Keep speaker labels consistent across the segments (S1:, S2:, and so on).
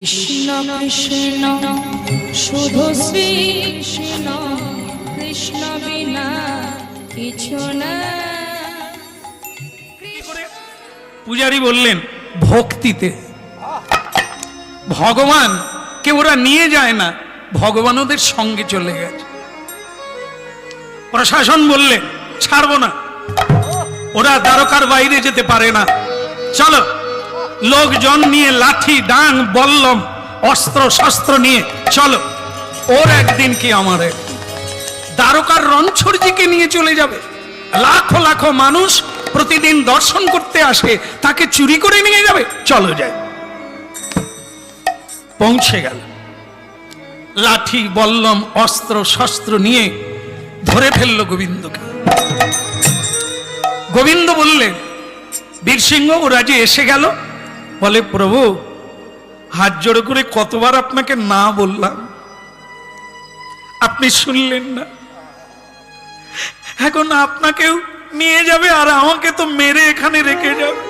S1: কৃষ্ণ কৃষ্ণ শুধু শ্রী কৃষ্ণ, কৃষ্ণ বিনা কিছু না।
S2: পূজারী বললেন ভক্তিতে ভগবান কে ওরা নিয়ে যায় না, ভগবান ওদের সঙ্গে চলে গেছে। প্রশাসন বললেন ছাড়বো না, ওরা দ্বারকার বাইরে যেতে পারে না, চলো। লোকজন নিয়ে লাঠি ডাং বল্লম অস্ত্র শস্ত্র নিয়ে চলো, ওর একদিন কি আমার একদিন। দ্বারকার রণছড়জিকে নিয়ে চলে যাবে। লাখো লাখো মানুষ প্রতিদিন দর্শন করতে আসে, তাকে চুরি করে নিয়ে যাবে, চলো যাই। পৌঁছে গেল, লাঠি বল্লম অস্ত্র শস্ত্র নিয়ে ধরে ফেললো গোবিন্দকে। গোবিন্দ বললেন বীরসিংহ ওরা যে এসে গেল, বলে প্রভু হাত জোড়ো করে কতবার আপনাকে না বললাম, আপনি শুনলেন না। এখন আপনাকেও নিয়ে যাবে আর আমাকে তো মেরে এখানে রেখে যাবে।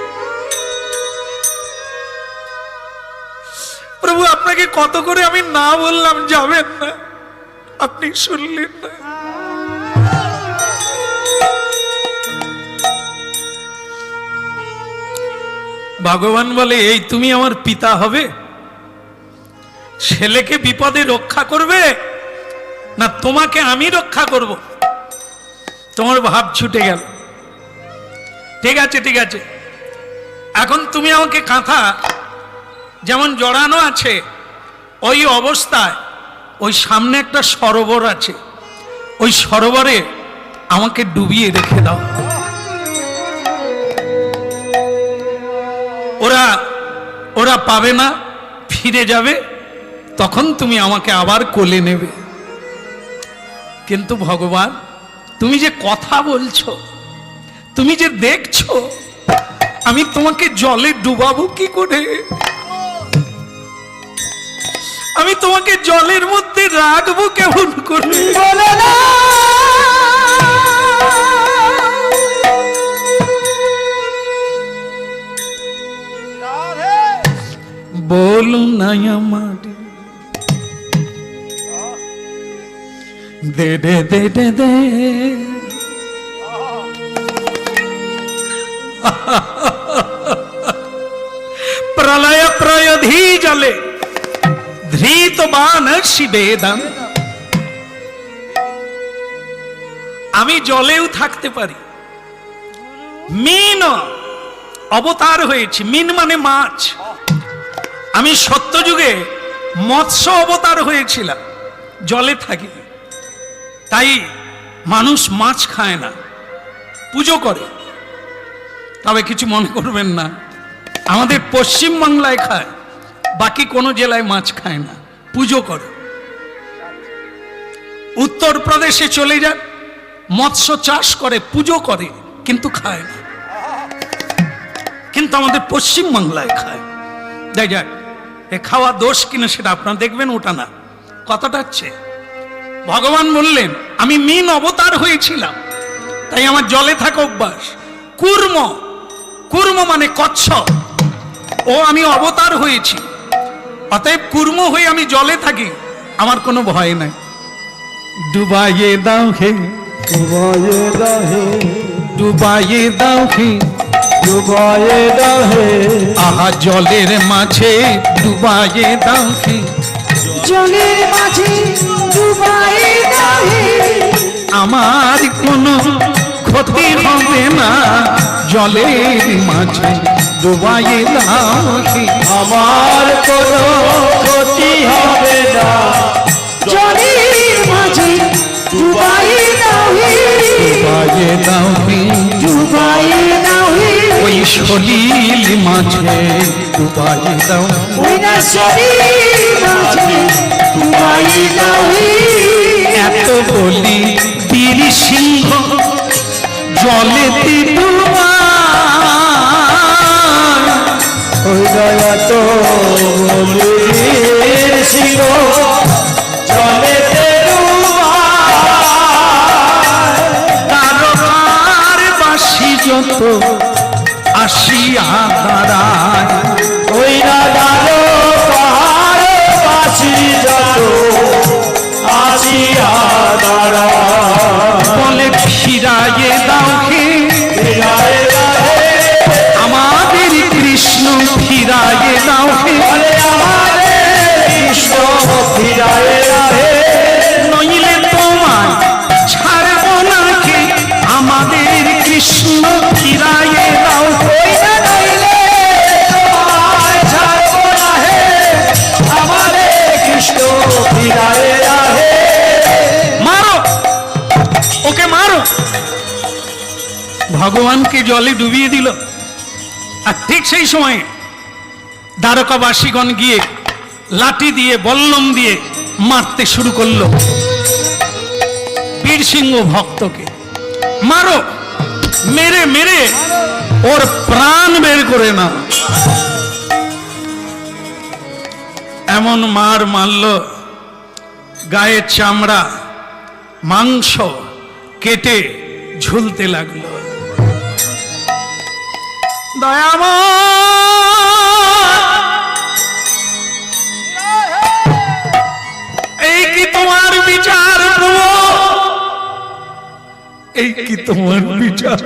S2: প্রভু আপনাকে কত করে আমি না বললাম যাবেন না, আপনি শুনলেন না। ভগবান বলে এই তুমি আমার পিতা হবে, ছেলেকে বিপদে রক্ষা করবে না তোমাকে আমি রক্ষা করব? তোমার ভাব ছুটে গেল। ঠিক আছে ঠিক আছে, এখন তুমি আমাকে কাঁথা যেমন জড়ানো আছে ওই অবস্থায় ওই সামনে একটা সরোবর আছে, ওই সরোবরে আমাকে ডুবিয়ে রেখে দাও। ওরা পাবে না, ফিরে যাবে, তখন তুমি আমাকে আবার কোলে নেবে। কিন্তু ভগবান তুমি যে কথা বলছো, তুমি যে দেখছো, আমি তোমাকে জলে ডুবাবো কি করে? আমি তোমাকে জলের মধ্যে রাখবো কেমন করে? বলো না আমার দে দে দে দে দে। প্রলয় প্রয়োধি জলে ধৃত বান শিবেদম। আমি জলেও থাকতে পারি, মিন অবতার হয়েছি, মিন মানে মাছ। আমি সত্যযুগে মৎস্য অবতার হয়েছিলাম, জলে থাকি। তাই মানুষ মাছ খায় না, পুজো করে। তবে কিছু মনে করবেন না, আমাদের পশ্চিম বাংলায় খায়, বাকি কোনো জেলায় মাছ খায় না, পুজো করে। উত্তরপ্রদেশে চলে যান, মৎস্য চাষ করে, পুজো করে, কিন্তু খায় না। কিন্তু আমাদের পশ্চিম বাংলায় খায়। যাই যাক, এ খাওয়া দোষ কিনা সেটা আপনারা দেখবেন, ওটা না, কথাটা হচ্ছে ভগবান বললেন আমি মিন অবতার হয়েছিলাম, তাই আমার জলে থাকা অভ্যাস। কুর্ম, কুর্ম মানে কচ্ছপ, ও আমি অবতার হয়েছি, অতএব কুর্ম হয়ে আমি জলে থাকি, আমার কোনো ভয় নাই। ডুবাইয়ে দাও হে,
S3: ডুবাইয়ে দাও হে,
S2: ডুবাইয়ে দাও হে,
S3: ডুবাইয়ে দাও হে,
S2: আহা জলের মাঝে ডুবাইয়ে দাও হে,
S1: জলের মাঝে ডুবাইয়ে দাও হে,
S2: আমার কোনো ক্ষতি হবে না, জলের মাঝে ডুবাইয়ে দাও হে,
S3: আমার কোনো ক্ষতি হবে না,
S1: জলের মাঝে ডুবাইয়ে দাও হে,
S2: ডুবাইয়ে দাও হে,
S1: ডুবাইয়ে দাও হে,
S2: ওই সলিল মাঝে ডুবাইয়ে দাও,
S1: ওই না শরীর মাঝে ডুবাইয়ে দাও হে।
S2: এত বলি বীর সিংহ জলেতে ডুবা,
S3: ওই দয়া তো বলির সিংহ জলেতে ডুবায়,
S2: তারকার বাসি যত আসিয়া দাঁড়ায়,
S3: ওই না দাঁড়ো পাহাড়
S2: ভগবানকে জলে ডুবিয়ে দিল। আর ঠিক সেই সময়ে দ্বারকাবাসীগণ গিয়ে লাঠি দিয়ে বল্লম দিয়ে মারতে শুরু করলো বীরসিংহ ভক্তকে। মারো, মেরে মেরে ওর প্রাণ বের করে না। এমন মার মারল, গায়ের চামড়া মাংস কেটে ঝুলতে লাগলো। এই কি তোমার বিচার প্রভু? এই কি তোমার বিচার?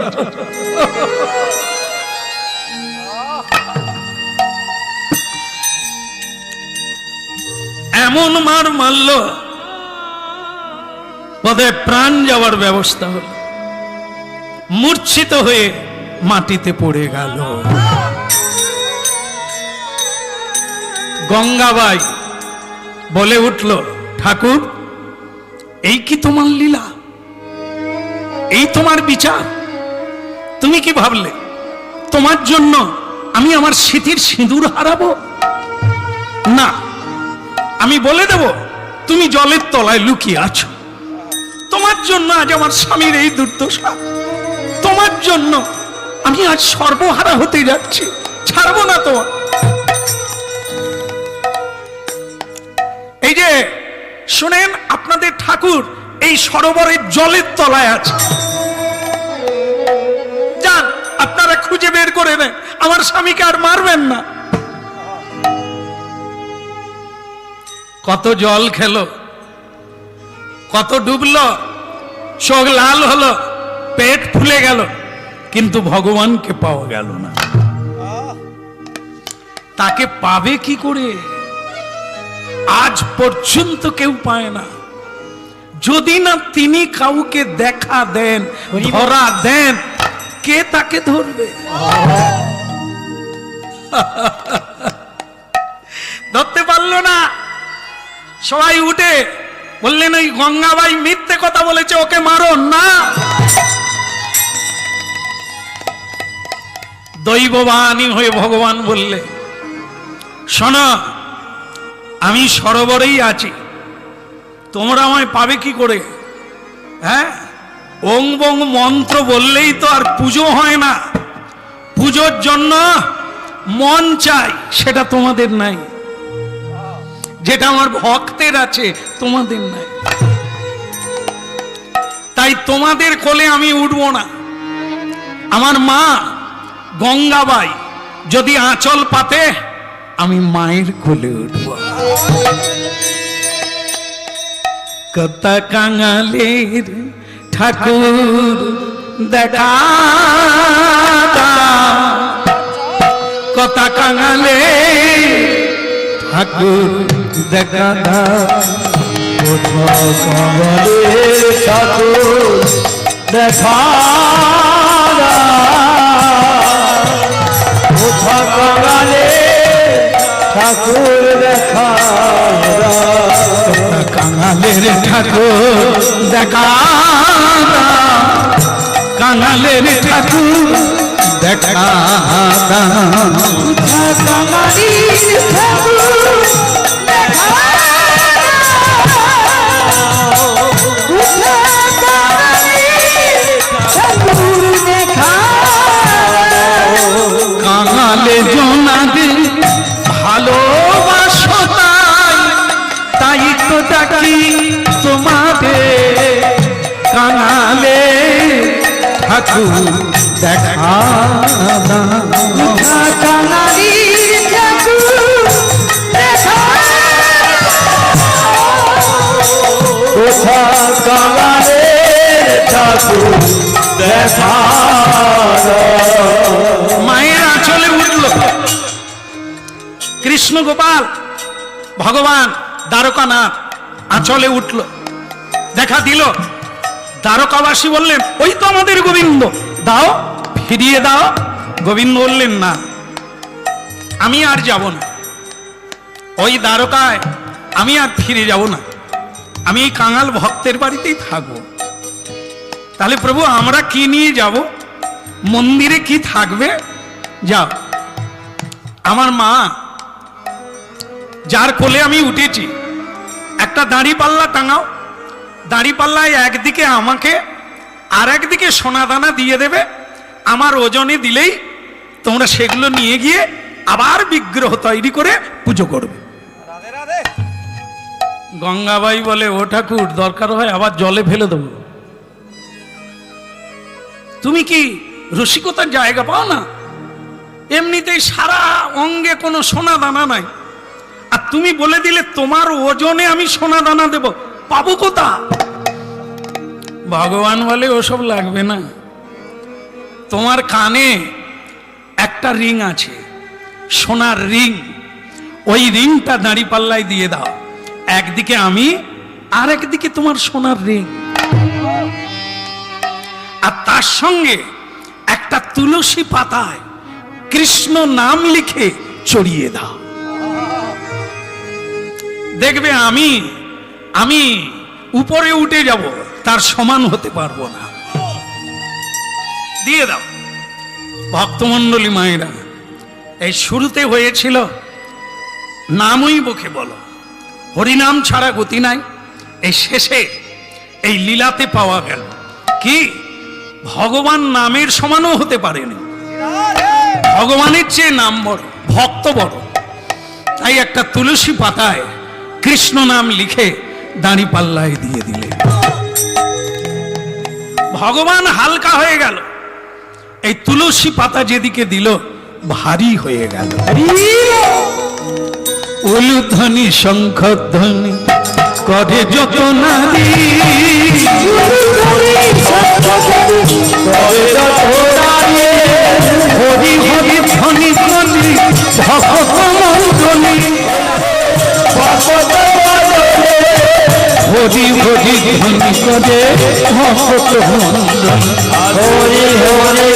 S2: এমন মার মারল, বোধহয় প্রাণ যাওয়ার ব্যবস্থা হল। মূর্ছিত হয়ে মাটিতে পড়ে গেল। গঙ্গাবাই বলে উঠল, ঠাকুর এই কি তোমার লীলা? এই তোমার বিচার? তুমি কি ভাবলে তোমার জন্য আমি আমার স্মৃতির সিঁদুর হারাবো? না, আমি বলে দেব তুমি জলের তলায় লুকিয়ে আছো। তোমার জন্য আজ আমার স্বামীর এই দুর্দশা। তোমার জন্য আমি আজ সর্বহারা হতে যাচ্ছি। ছাড়বো না তোমার। এই যে শুনেন, আপনাদের ঠাকুর এই সরোবরের জলের তলায় আছে। যান, আপনারা খুঁজে বের করে নেন, আমার স্বামীকে আর মারবেন না। কত জল খেলো, কত ডুবলো, চোখ লাল হলো, পেট ফুলে গেল, কিন্তু ভগবানকে পাওয়া গেল না। তাকে পাবে কি করে? আজ পর্যন্ত কেউ পায় না। যদি না তিনি কাউকে দেখা দেন, ধরা দেন, কে তাকে ধরবে? ধরতে পারলো না। সবাই উঠে বললেন, ওই গঙ্গাবাই মিথ্যে কথা বলেছে, ওকে মারো না। দৈববাণী হয়ে ভগবান বললে, শোনো, আমি সরোবরেই আছি, তোমরা আমায় পাবে কি করে? হ্যাঁ, ওং বং মন্ত্র বললেই তো আর পুজো হয় না। পুজোর জন্য মন চাই, সেটা তোমাদের নাই। যেটা আমার ভক্তের আছে, তোমাদের নাই। তাই তোমাদের কোলে আমি উঠবো না। আমার মা গঙ্গাবাই যদি আঁচল পাতে, আমি মায়ের কোলে উঠব। কত কাঙালের ঠাকুর দেখা, কত কাঙালের ঠাকুর দেখা,
S3: ঠাকুর দেখা, ঠাকুর দেখা,
S2: কাঙালের ঠাকুর দেখা, কাঙালের ঠাকুর দেখা, কাঙালে জোনাদে ভালোবাসো, তাই তো ডাকি তোমাদের কাঙালে ঠাকুর দেখা,
S3: কোথা কাঙালের ঠাকুর দেখা।
S2: মায়ের আঁচলে উঠল কৃষ্ণ গোপাল ভগবান দ্বারকানাথ, আঁচলে উঠল, দেখা দিল। দ্বারকাবাসী বললেন, ওই তো আমাদের গোবিন্দ, দাও, ফিরিয়ে দাও। গোবিন্দ বললেন, না, আমি আর যাব না ওই দ্বারকায়, আমি আর ফিরে যাব না, আমি এই কাঙাল ভক্তের বাড়িতেই থাকবো। তাহলে প্রভু আমরা কি নিয়ে যাব? মন্দিরে কি থাকবে? যাও, আমার মা যার কোলে আমি উঠেছি, একটা দাঁড়ি পাল্লা টাঙাও। দাঁড়ি পাল্লায় একদিকে আমাকে আর একদিকে সোনা দানা দিয়ে দেবে। আমার ওজনে দিলেই তোমরা সেগুলো নিয়ে গিয়ে আবার বিগ্রহ তৈরি করে পুজো করবে। গঙ্গাবাই বলে, ও ঠাকুর, দরকার হয় আবার জলে ফেলে দেবো। তুমি কি রসিকতার জায়গা পাও না? এমনিতেই সারা অঙ্গে কোনো সোনা দানা নাই, আর তুমি বলে দিলে তোমার ওজনে আমি সোনা দানা দেব, পাবো কোথা? ভগবান বলে, ওসব লাগবে না। তোমার কানে একটা রিং আছে, সোনার রিং, ওই রিংটা দাঁড়ি পাল্লায় দিয়ে দাও। একদিকে আমি আর একদিকে তোমার সোনার রিং, আর তার সঙ্গে একটা তুলসী পাতায় কৃষ্ণ নাম লিখে চড়িয়ে দাও। দেখবে আমি উপরে উঠে যাব, তার সমান হতে পারবো না। দিয়ে দাও। ভক্তমণ্ডলী মায়েরা, এই শুরুতে হয়েছিল নামই মুখে বলো, হরিনাম ছাড়া গতি নাই। এই শেষে এই লীলাতে পাওয়া গেল কি ভগবান নামের সমানও হতে পারেনি, ভগবানের চেয়ে নাম বড়, ভক্ত বড়। তাই একটা তুলসী পাতায় কৃষ্ণ নাম লিখে দাঁড়ি পাল্লায় দিয়ে দিলে ভগবান হালকা হয়ে গেল। এই তুলসী পাতা যেদিকে দিল ভারী হয়ে গেল। উলুধ্বনি শঙ্খধ্বনি করে যত নারী, হরি হরি ধ্বনি করি ভক্ত মণ্ডলী, হরি হরি ধ্বনি করে ভক্ত মণ্ডলী, হরি হরি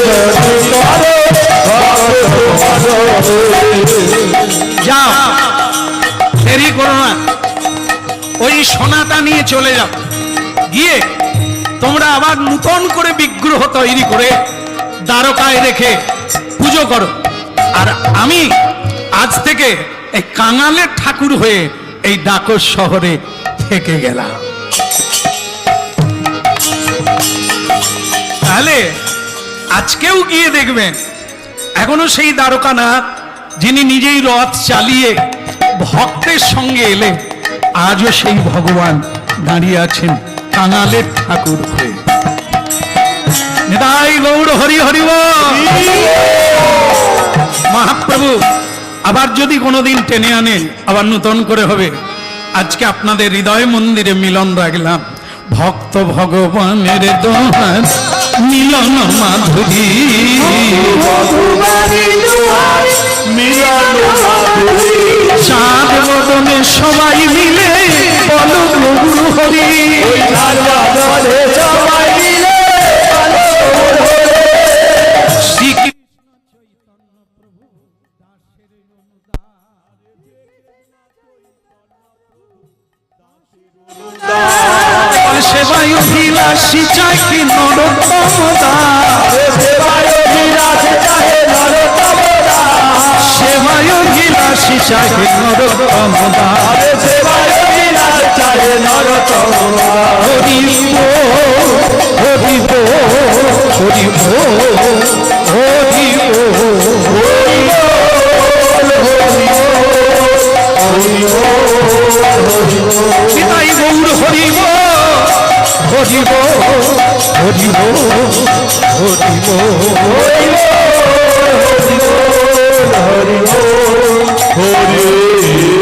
S2: যা দেরি করো না, ওই সোনাটা নিয়ে চলে যাও। গিয়ে তোমরা আবার নূতন করে বিগ্রহ তৈরি করে দ্বারকায় রেখে পুজো করো। আর আমি আজ থেকে এই কাঙালের ঠাকুর হয়ে এই ডাকর শহরে থেকে গেলাম। তাহলে আজকেও গিয়ে দেখবেন এখনো সেই দ্বারকানাথ, যিনি নিজেই রথ চালিয়ে ভক্তের সঙ্গে এলেন, আজও সেই ভগবান দাঁড়িয়ে আছেন কাঙালের ঠাকুর হয়ে। নিতাই গৌর হরি হরি বল। মহাপ্রভু আবার যদি কোনোদিন টেনে আনেন, আবার নূতন করে হবে। আজকে আপনাদের হৃদয় মন্দিরে মিলন রাখলাম। ভক্ত ভগবানের দোহার মিলন মাধুরী, চাঁদ বদনে সবাই মিলে বলো গৌর হরি, সেবায় অভিলাষী চাই কি নরোত্তম দাস, সেবায় অভিলাষী চাই নরোত্তম দাস, সেবায় অভিলাষী চাই নরোত্তম দাস, সেবায় অভিলাষী চাই নরোত্তম দাস। হরি হরি হরি হরি নিতাই গৌর হরি হরি হরি হরি হরি হরি